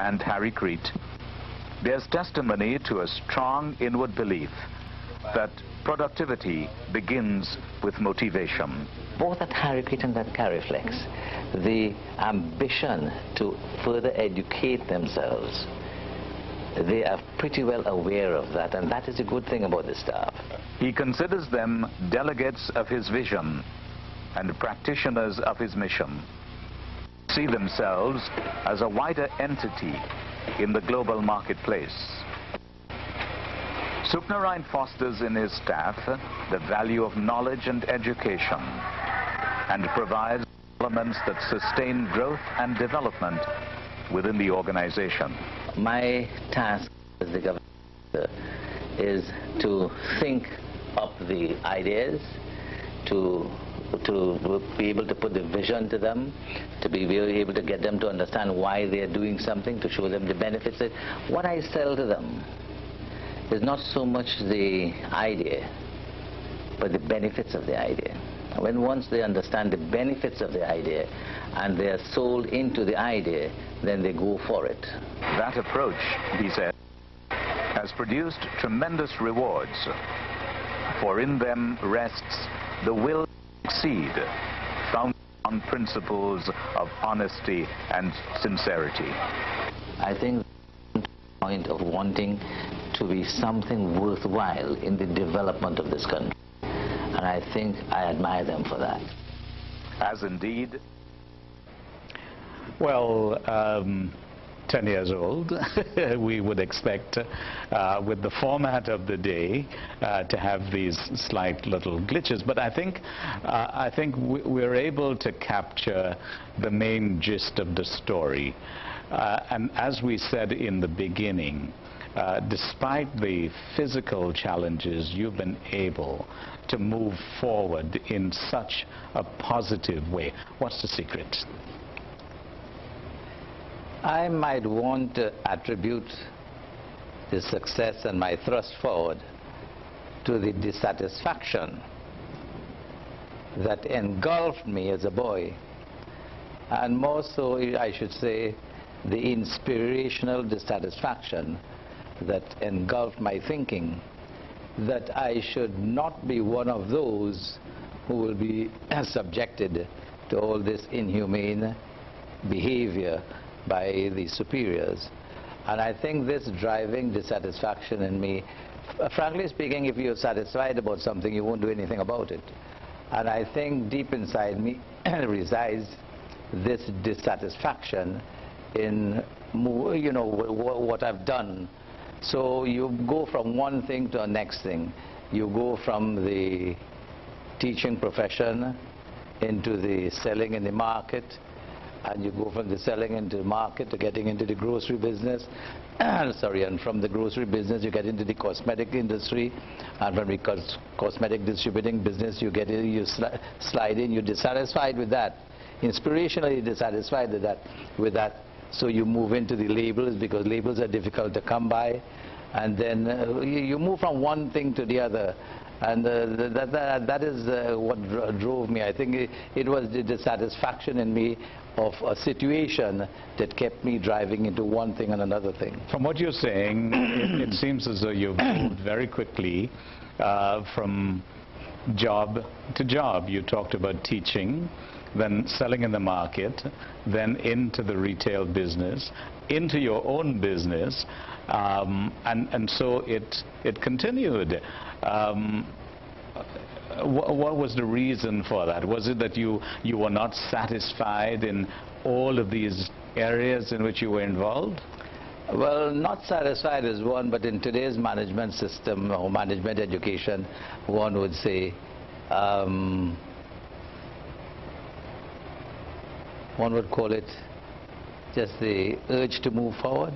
and Harry Crete bears testimony to a strong inward belief that productivity begins with motivation. Both at Harry Crete and at Cariflex, the ambition to further educate themselves, they are pretty well aware of that, and that is a good thing about the staff. He considers them delegates of his vision and practitioners of his mission. See themselves as a wider entity in the global marketplace. Supnarine fosters in his staff the value of knowledge and education and provides elements that sustain growth and development within the organization. My task as the governor is to think up the ideas, to be able to put the vision to them, to be able to get them to understand why they are doing something, to show them the benefits. What I sell to them is not so much the idea, but the benefits of the idea. When once they understand the benefits of the idea and they are sold into the idea, then they go for it. That approach, he said, has produced tremendous rewards, for in them rests the will to succeed, founded on principles of honesty and sincerity. I think the point of wanting to be something worthwhile in the development of this country, and I think I admire them for that. As indeed. Well, 10 years old, we would expect, with the format of the day, to have these slight little glitches. But I think we're able to capture the main gist of the story. And as we said in the beginning, despite the physical challenges, you've been able to move forward in such a positive way. What's the secret? I might want to attribute the success and my thrust forward to the dissatisfaction that engulfed me as a boy, and more so, I should say, the inspirational dissatisfaction that engulfed my thinking, that I should not be one of those who will be subjected to all this inhumane behavior by the superiors. And I think this driving dissatisfaction in me, frankly speaking, if you're satisfied about something, you won't do anything about it. And I think deep inside me resides this dissatisfaction in, you know, what I've done. So you go from one thing to the next thing. You go from the teaching profession into the selling in the market, and you go from the selling into the market to getting into the grocery business. Sorry, and from the grocery business you get into the cosmetic industry, and from the cosmetic distributing business you get in, you slide in, you're dissatisfied with that, inspirationally dissatisfied with that, so you move into the labels, because labels are difficult to come by, and then you move from one thing to the other. And that is what drove me. I think it was the dissatisfaction in me of a situation that kept me driving into one thing and another thing. From what you're saying, it seems as though you've moved very quickly from job to job. You talked about teaching, then selling in the market, then into the retail business, into your own business, and so it continued. What was the reason for that? Was it that you were not satisfied in all of these areas in which you were involved? Well, not satisfied is one, but in today's management system or management education, one would say one would call it just the urge to move forward,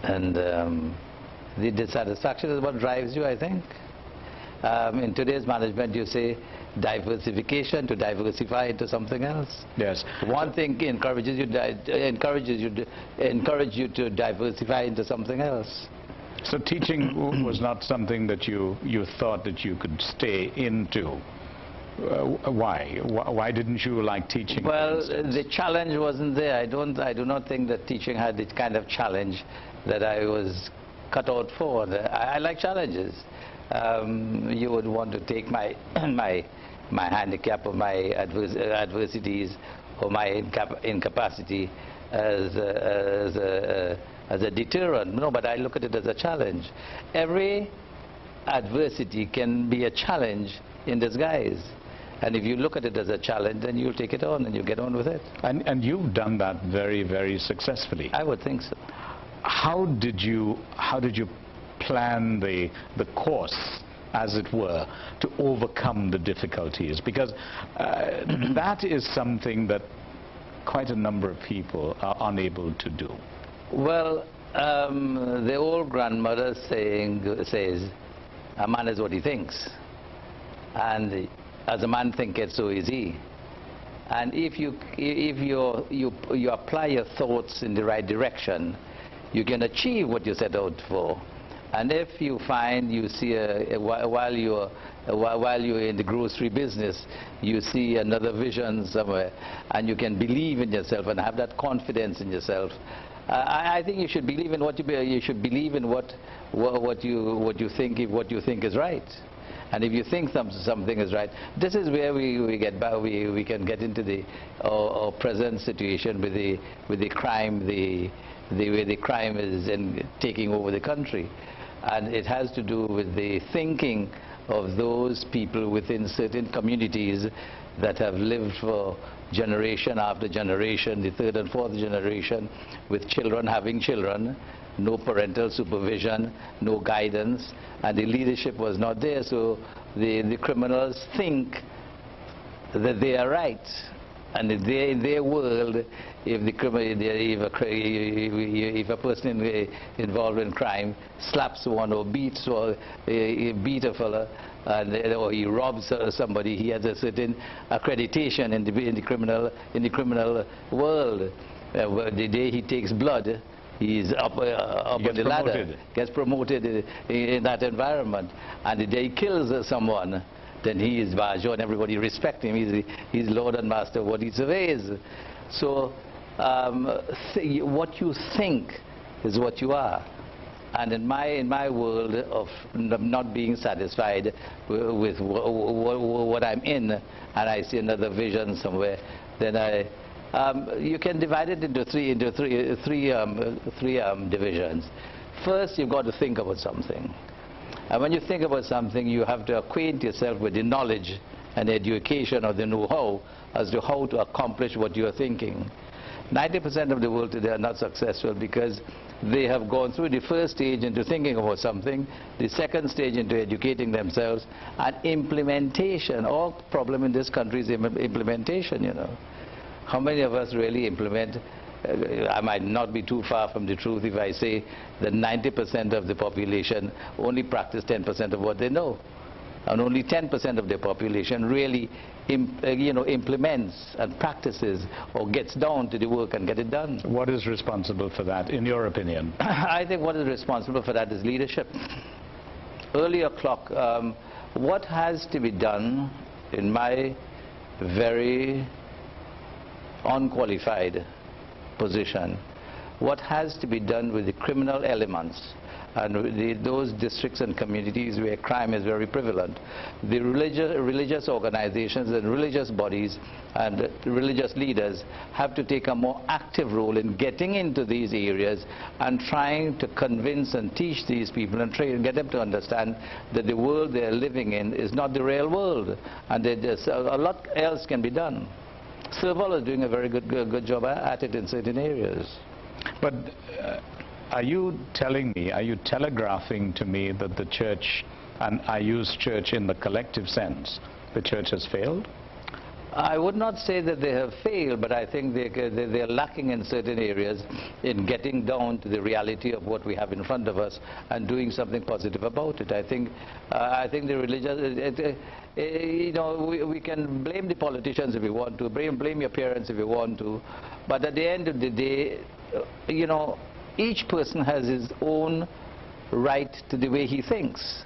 and the dissatisfaction is what drives you, I think. In today's management, you say diversification, to diversify into something else. Yes. One thing encourages you to diversify into something else. So teaching was not something that you thought that you could stay into. Why? Why didn't you like teaching? Well, the challenge wasn't there. I do not think that teaching had the kind of challenge that I was cut out for. I like challenges. You would want to take my my handicap or my adversities or my incapacity as a deterrent. No, but I look at it as a challenge. Every adversity can be a challenge in disguise. And if you look at it as a challenge, then you'll take it on and you get on with it. And you've done that very, very successfully. I would think so. How did you plan the course, as it were, to overcome the difficulties? Because that is something that quite a number of people are unable to do. Well, the old grandmother says, a man is what he thinks. And as a man thinketh, so is he. And if you apply your thoughts in the right direction, you can achieve what you set out for. And if you find you see while you're in the grocery business, you see another vision somewhere, and you can believe in yourself and have that confidence in yourself. I think you should believe in what you should believe in what you think is right. And if you think something is right, this is where we can get into our present situation with the crime, the way the crime is taking over the country. And it has to do with the thinking of those people within certain communities that have lived for generation after generation, the third and fourth generation, with children having children, no parental supervision, no guidance, and the leadership was not there. So the criminals think that they are right. And in their world, if a person involved in crime slaps one or beats or beat a fella, or he robs somebody, he has a certain accreditation in the criminal world. The day he takes blood, he's up on the ladder, gets promoted in that environment. And the day he kills someone, then he is Bajo and everybody respects him. He's Lord and Master of what he surveys. So what you think is what you are. And in my world of not being satisfied with what I'm in, and I see another vision somewhere, then you can divide it into three divisions. First, you've got to think about something. And when you think about something, you have to acquaint yourself with the knowledge and education or the know-how as to how to accomplish what you are thinking. 90% of the world today are not successful because they have gone through the first stage into thinking about something, the second stage into educating themselves, and implementation. All problem in this country is implementation, you know. How many of us really implement? I might not be too far from the truth if I say that 90% of the population only practice 10% of what they know. And only 10% of the population really implements and practices or gets down to the work and get it done. What is responsible for that, in your opinion? I think what is responsible for that is leadership. Earlier clock, what has to be done, in my very unqualified position, what has to be done with the criminal elements and those districts and communities where crime is very prevalent. The religious organizations and religious bodies and religious leaders have to take a more active role in getting into these areas and trying to convince and teach these people and try and get them to understand that the world they're living in is not the real world, and that a lot else can be done. Serval is doing a very good job at it in certain areas. But are you telling me, are you telegraphing to me that the church, and I use church in the collective sense, the church has failed? I would not say that they have failed, but I think they're lacking in certain areas in getting down to the reality of what we have in front of us and doing something positive about it. I think the religious, we can blame the politicians if we want to, blame your parents if you want to, but at the end of the day, each person has his own right to the way he thinks.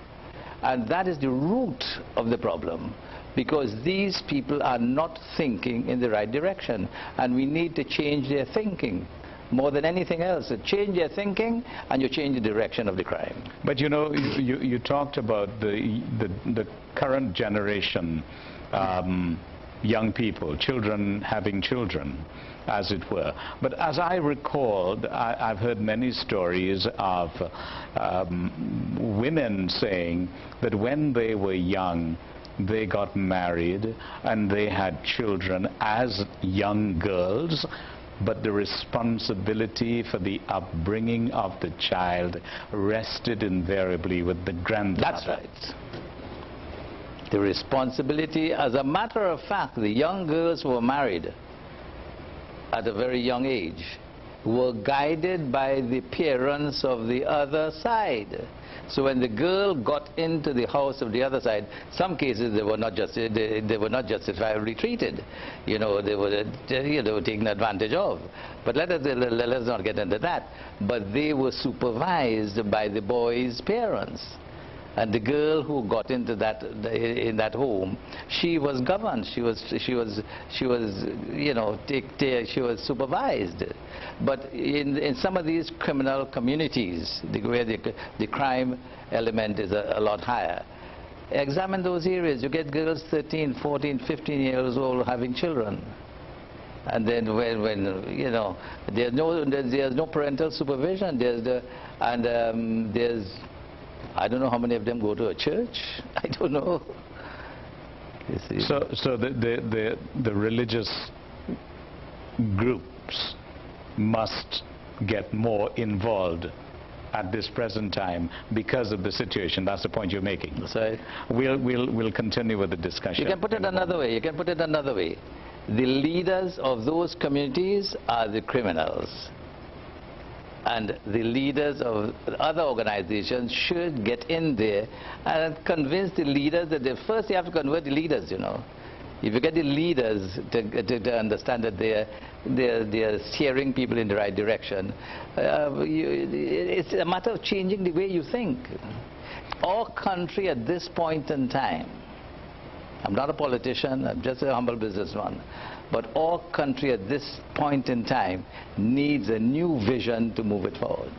And that is the root of the problem. because these people are not thinking in the right direction, and we need to change their thinking. More than anything else, change their thinking and you change the direction of the crime. But you know, you talked about the current generation, young people, children having children, as it were. But as I recalled, I've heard many stories of women saying that when they were young, they got married and they had children as young girls, but the responsibility for the upbringing of the child rested invariably with the grandmother. That's right. The responsibility, as a matter of fact, the young girls who were married at a very young age were guided by the parents of the other side. So when the girl got into the house of the other side, some cases they were not justifiably treated. You know, they were taken advantage of. But let us not get into that. But they were supervised by the boy's parents. And the girl who got into in that home, she was governed. She was supervised. But in some of these criminal communities, where the crime element is a lot higher, examine those areas. You get girls 13, 14, 15 years old having children. And then when you know, there's no parental supervision. There's I don't know how many of them go to a church. I don't know. You see. So the religious groups must get more involved at this present time because of the situation. That's the point you're making. That's right. We'll continue with the discussion. You can put it another way. You can put it another way. The leaders of those communities are the criminals. And the leaders of other organizations should get in there and convince the leaders that first you have to convert the leaders, you know. If you get the leaders to understand that they're steering people in the right direction, it's a matter of changing the way you think. Our country at this point in time, I'm not a politician, I'm just a humble businessman, but our country at this point in time needs a new vision to move it forward.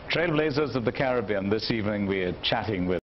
Trailblazers of the Caribbean, this evening we are chatting with